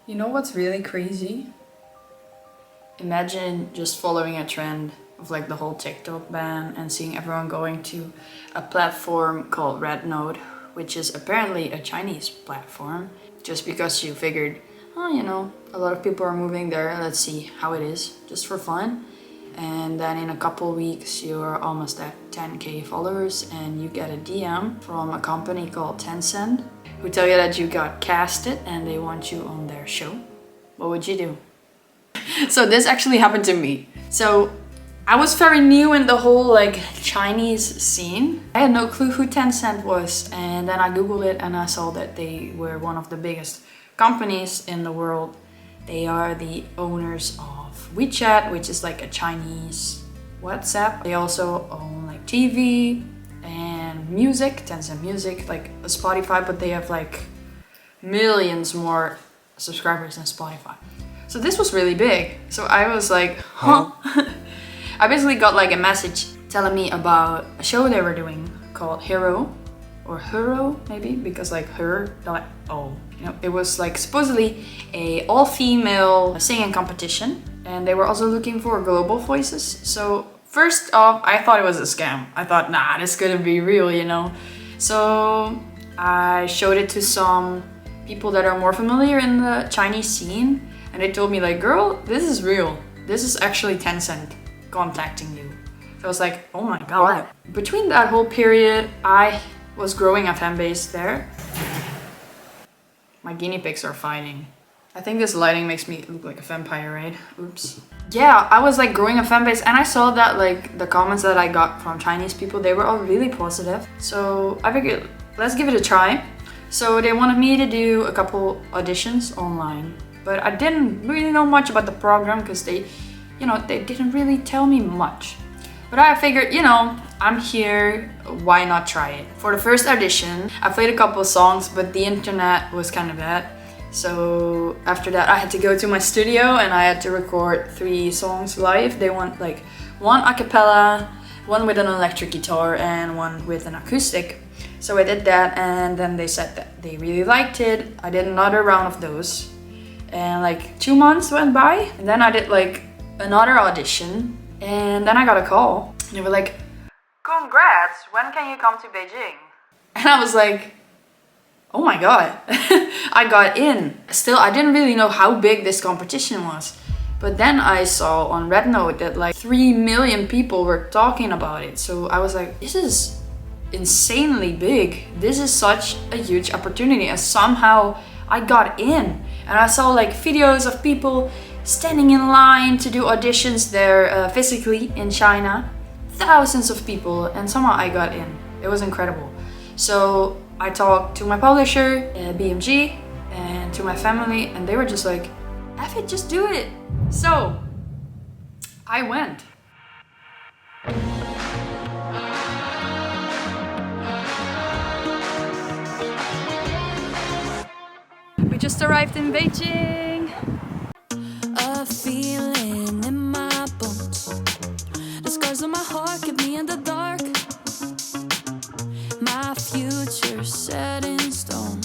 You know what's really crazy? Imagine just following a trend of like the whole TikTok ban and seeing everyone going to a platform called Red Note, which is apparently a Chinese platform, just because you figured, oh, you know, a lot of people are moving there, let's see how it is, just for fun. And then in a couple weeks you're almost at 10k followers and you get a DM from a company called Tencent who tell you that you got casted and they want you on their show. What would you do? So this actually happened to me. So I was very new in the whole like Chinese scene. I had no clue who Tencent was, and then I googled it and I saw that they were one of the biggest companies in the world. They are the owners of WeChat, which is like a Chinese WhatsApp. They also own like TV and music, Tencent Music, like a Spotify, but they have like millions more subscribers than Spotify. So this was really big. So I was like, huh? I basically got like a message telling me about a show they were doing called HER.O, or HER.O maybe, because like HER.O. You know, it was like supposedly a all-female singing competition, and they were also looking for global voices. So first off, I thought it was a scam. I thought, nah, this couldn't be real, you know. So I showed it to some people that are more familiar in the Chinese scene, and they told me like, girl, this is real. This is actually Tencent contacting you. So I was like, oh my god. Between that whole period, I was growing a fan base there. My guinea pigs are fighting. I think this lighting makes me look like a vampire, right? Oops. Yeah, I was like growing a fan base, and I saw that like the comments that I got from Chinese people, they were all really positive. So I figured, let's give it a try. So they wanted me to do a couple auditions online, but I didn't really know much about the program because they didn't really tell me much. But I figured, you know, I'm here, why not try it? For the first audition, I played a couple of songs, but the internet was kind of bad. So after that, I had to go to my studio and I had to record 3 songs live. They want like 1 a cappella, 1 with an electric guitar, and 1 with an acoustic. So I did that, and then they said that they really liked it. I did another round of those, and like 2 months went by, and then I did like another audition, and then I got a call. They were like, congrats, when can you come to Beijing? And I was like, oh my god. I got in. Still, I didn't really know how big this competition was. But then I saw on Red Note that like 3 million people were talking about it. So I was like, this is insanely big. This is such a huge opportunity, and somehow I got in. And I saw like videos of people standing in line to do auditions there physically in China. Thousands of people, and somehow I got in. It was incredible. So I talked to my publisher, BMG, and to my family, and they were just like, F it, just do it. So I went. We just arrived in Beijing. A feeling in my bones. The scars on my heart keep me in the dark. My future set in stone.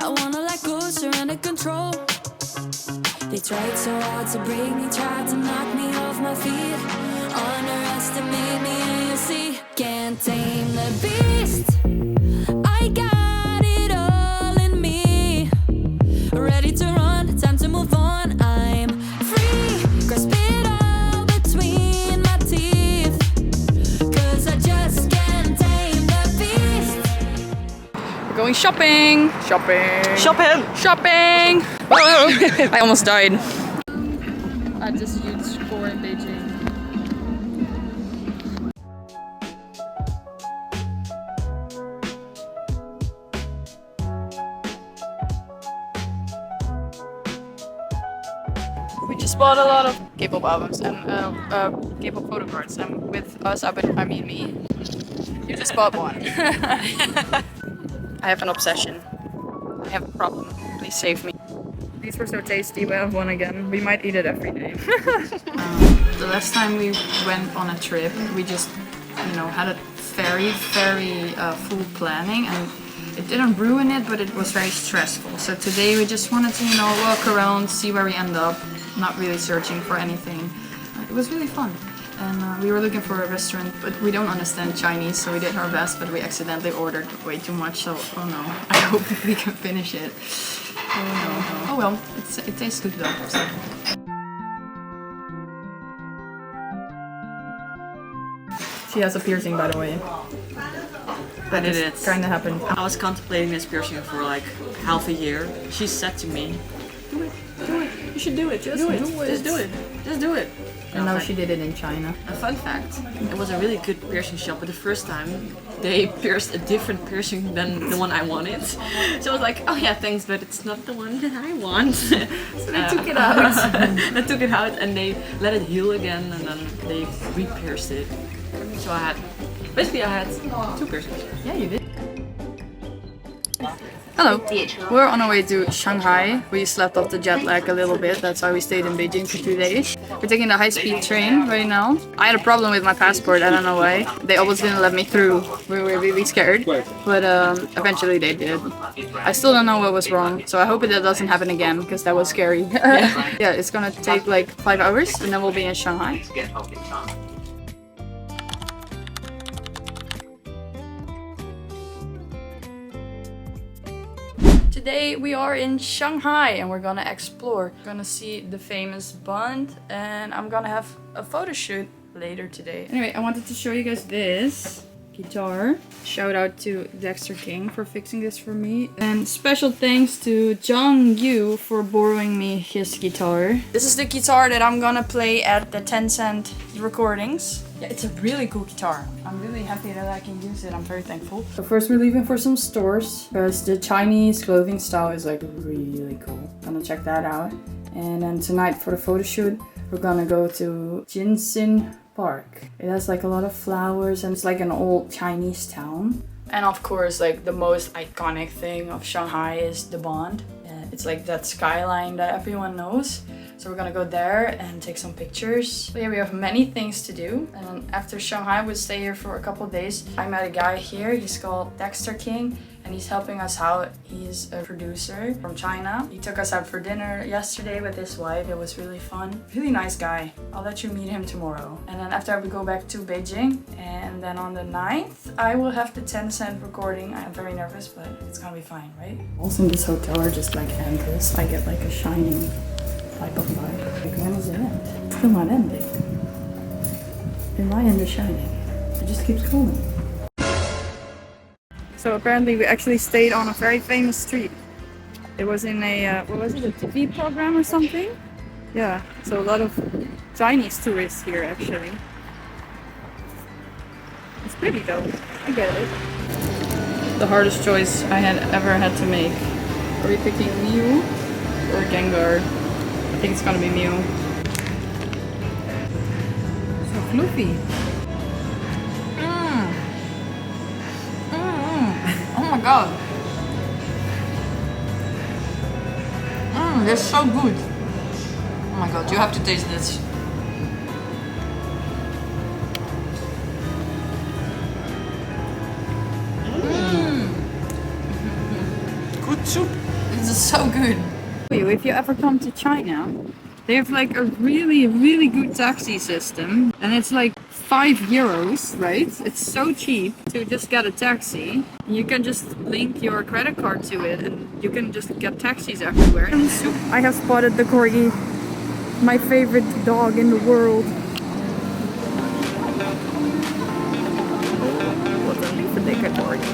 I wanna let go, surrender control. They tried so hard to break me, tried to knock me off my feet. Underestimate me and you see, can't tame the beast. I got it all in me. Ready to run, time to move on. I'm free, grasp it all between my teeth. Cause I just can't tame the beast. We're going shopping. Shopping. I almost died at this huge store in Beijing. We just bought a lot of K-pop albums and K-pop photo cards, and with us, I mean me. You just bought one. I have an obsession. I have a problem. Please save me. These were so tasty, we have one again. We might eat it every day. The last time we went on a trip, we just, you know, had a very full planning, and It didn't ruin it, but it was very stressful. So today we just wanted to, you know, walk around, see where we end up, not really searching for anything. It was really fun. And we were looking for a restaurant, but we don't understand Chinese, so we did our best, but we accidentally ordered way too much, so oh no, I hope we can finish it. Oh no. Oh well, it tastes good though. So. She has a piercing, by the way. I did it. Kinda happened. I was contemplating this piercing for like half a year. She said to me, do it, you should do it, just do it. Just do it. And now she did it in China. A fun fact, it was a really good piercing shop, but the first time they pierced a different piercing than the one I wanted. So I was like, oh yeah, thanks, but it's not the one that I want. So they took it out. They took it out and they let it heal again and then they re-pierced it. So I had 2 piercings. Yeah, you did. Hello, we're on our way to Shanghai. We slept off the jet lag a little bit, that's why we stayed in Beijing for 2 days. We're taking the high-speed train right now. I had a problem with my passport, I don't know why. They almost didn't let me through. We were really scared, but eventually they did. I still don't know what was wrong, so I hope it doesn't happen again, because that was scary. Yeah, it's gonna take like 5 hours, and then we'll be in Shanghai. Today we are in Shanghai and we're gonna explore. We're gonna see the famous Bund and I'm gonna have a photo shoot later today. Anyway, I wanted to show you guys this guitar. Shout out to Dexter King for fixing this for me. And special thanks to John Yu for borrowing me his guitar. This is the guitar that I'm gonna play at the Tencent recordings. Yeah, it's a really cool guitar. I'm really happy that I can use it. I'm very thankful. So first we're leaving for some stores because the Chinese clothing style is like really cool. Gonna check that out. And then tonight for the photo shoot, we're gonna go to Jinxin Park. It has like a lot of flowers and it's like an old Chinese town. And of course, like the most iconic thing of Shanghai is the Bund. It's like that skyline that everyone knows. So we're gonna go there and take some pictures. But yeah, we have many things to do. And after Shanghai, we'll stay here for a couple of days. I met a guy here, he's called Dexter King, and he's helping us out. He's a producer from China. He took us out for dinner yesterday with his wife. It was really fun. Really nice guy. I'll let you meet him tomorrow. And then after we go back to Beijing. And then on the 9th, I will have the Tencent recording. I'm very nervous, but it's gonna be fine, right? Also in this hotel are just like endless. I get like a shining type of vibe. Like, when is it end? It's still not ending. Am I in The Shining? It just keeps going. So apparently we actually stayed on a very famous street. It was in a, what was it, a TV program or something? Yeah, so a lot of Chinese tourists here actually. It's pretty though, I get it. The hardest choice I had ever had to make. Are we picking Mew or Gengar? I think it's gonna be Mew. So fluffy. Oh my god. They're so good. Oh my god, you have to taste this. Good soup. This is so good. If you ever come to China, they have like a really good taxi system, and it's like €5, right? It's so cheap to just get a taxi. You can just link your credit card to it and you can just get taxis everywhere. I have spotted the corgi, my favorite dog in the world. What a lieve corgi.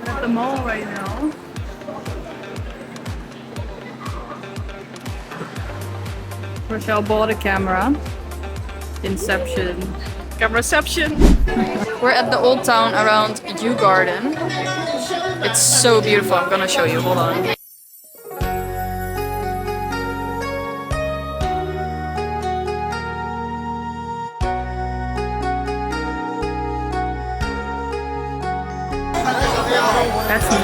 At the mall right now. Rochelle bought a camera. Inception. Cameraception. We're at the old town around Yew Garden. It's so beautiful. I'm gonna show you. Hold on. That's me.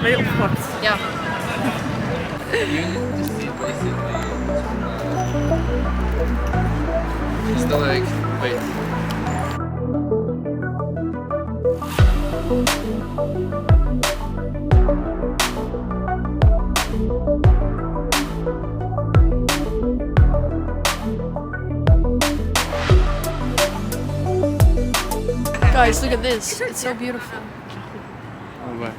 ben je opgepakt. Ja. Still like, wait. Guys, look at this. It's so beautiful. Oh, where?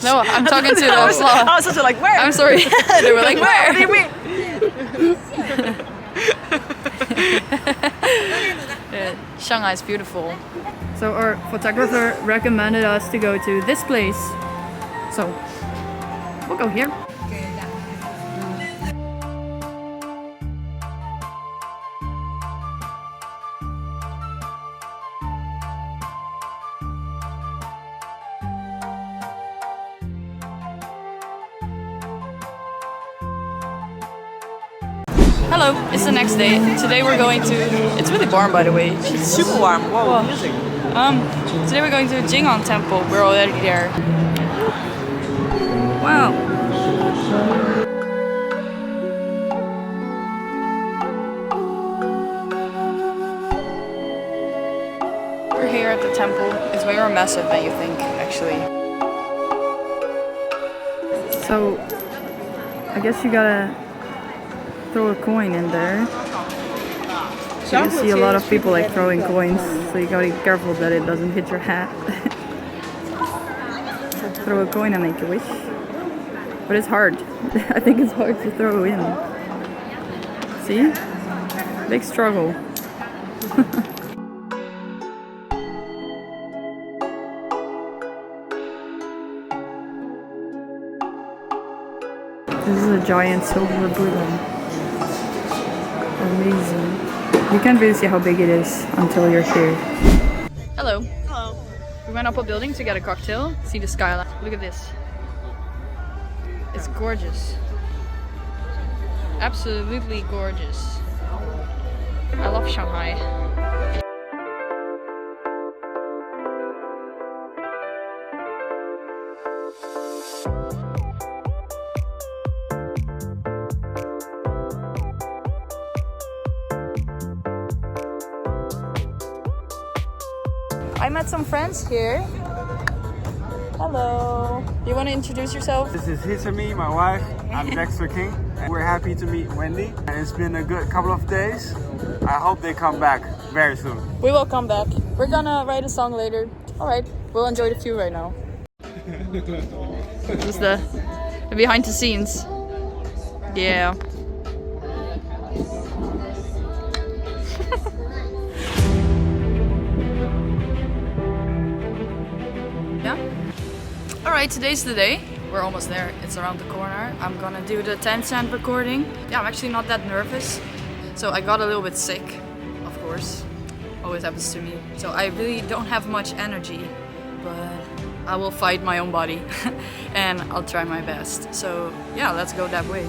No, I'm talking to the sloth. I was also like, where? I'm sorry. They were like, where? What do you mean? Yeah, Shanghai is beautiful. So our photographer recommended us to go to this place. So we'll go here. Hello, it's the next day. Today we're going to. It's really warm, by the way. It's super warm. Whoa, music. Today we're going to Jing'an Temple. We're already there. Wow. We're here at the temple. It's way more massive than you think, actually. So, I guess you gotta throw a coin in there. So you see a lot of people like throwing coins, so you gotta be careful that it doesn't hit your hat. Throw a coin and make a wish. But it's hard. I think it's hard to throw in. See? Big struggle. This is a giant silver Buddha. Amazing. You can't really see how big it is until you're here. Hello. Hello. We went up a building to get a cocktail, see the skyline. Look at this. It's gorgeous. Absolutely gorgeous. I love Shanghai. I met some friends here. Hello. You want to introduce yourself? This is Hitami, my wife. I'm Dexter King. And we're happy to meet Wendy. And it's been a good couple of days. I hope they come back very soon. We will come back. We're gonna write a song later. Alright, we'll enjoy the view right now. This is the behind the scenes. Yeah. Yeah. Alright, today's the day. We're almost there. It's around the corner. I'm gonna do the Tencent recording. Yeah, I'm actually not that nervous. So I got a little bit sick, of course. Always happens to me. So I really don't have much energy, but I will fight my own body and I'll try my best. So yeah, let's go that way.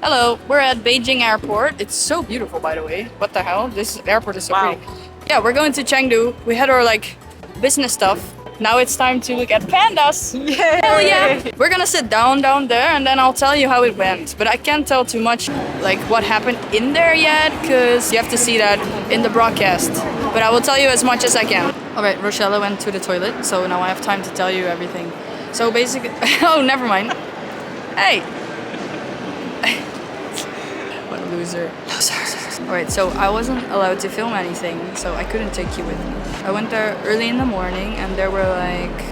Hello, we're at Beijing Airport. It's so beautiful, by the way. What the hell? This airport is so pretty. Yeah, we're going to Chengdu. We had our business stuff. Now it's time to look at pandas. Yay! Hell yeah! We're gonna sit down there and then I'll tell you how it went. But I can't tell too much what happened in there yet, because you have to see that in the broadcast. But I will tell you as much as I can. Alright, Rochelle went to the toilet, so now I have time to tell you everything. So basically, oh, never mind. Hey! What a loser. Alright, so I wasn't allowed to film anything, so I couldn't take you with me. I went there early in the morning and there were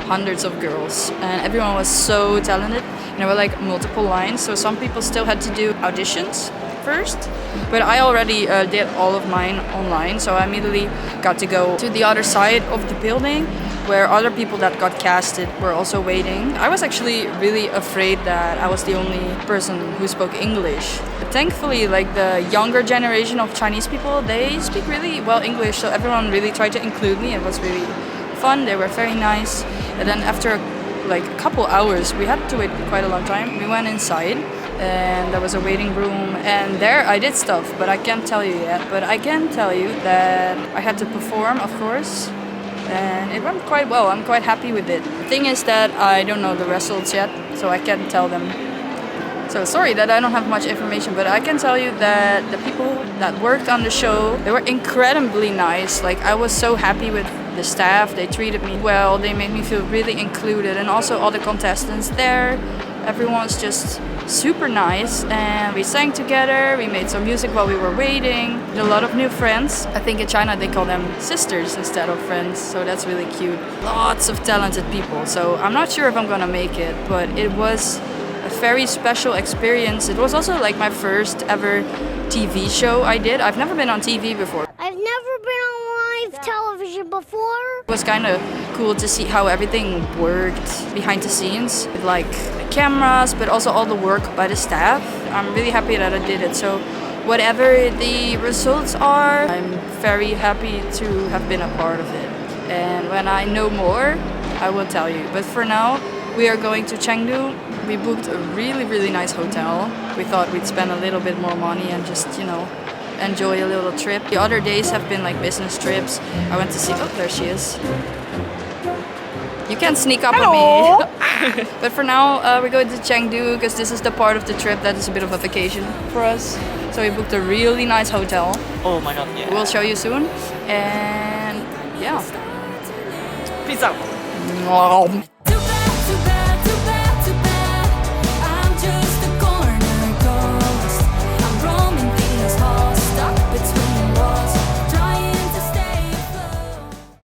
hundreds of girls and everyone was so talented and there were multiple lines, so some people still had to do auditions first, but I already did all of mine online, so I immediately got to go to the other side of the building where other people that got casted were also waiting. I was actually really afraid that I was the only person who spoke English. But thankfully, the younger generation of Chinese people, they speak really well English, so everyone really tried to include me. It was really fun, they were very nice. And then after a couple hours, we had to wait quite a long time, we went inside and there was a waiting room, and there I did stuff, but I can't tell you yet. But I can tell you that I had to perform, of course, and it went quite well. I'm quite happy with it. The thing is that I don't know the results yet, so I can't tell them. So sorry that I don't have much information, but I can tell you that the people that worked on the show, they were incredibly nice. Like, I was so happy with the staff. They treated me well. They made me feel really included, and also all the contestants there. Everyone's just super nice, and we sang together. We made some music while we were waiting. Made a lot of new friends. I think in China they call them sisters instead of friends, so that's really cute. Lots of talented people. So I'm not sure if I'm gonna make it, but it was a very special experience. It was also like my first ever TV show I did. I've never been on TV before. I've never been on live television before. It was kind of cool to see how everything worked behind the scenes, with like the cameras, but also all the work by the staff. I'm really happy that I did it. So whatever the results are, I'm very happy to have been a part of it. And when I know more, I will tell you. But for now, we are going to Chengdu. We booked a really nice hotel. We thought we'd spend a little bit more money and just, you know, enjoy a little trip. The other days have been like business trips. I went to see, oh, there she is. You can't sneak up on me. But for now, we're going to Chengdu because this is the part of the trip that is a bit of a vacation for us. So we booked a really nice hotel. Oh my god, yeah. We'll show you soon. And yeah. Peace out.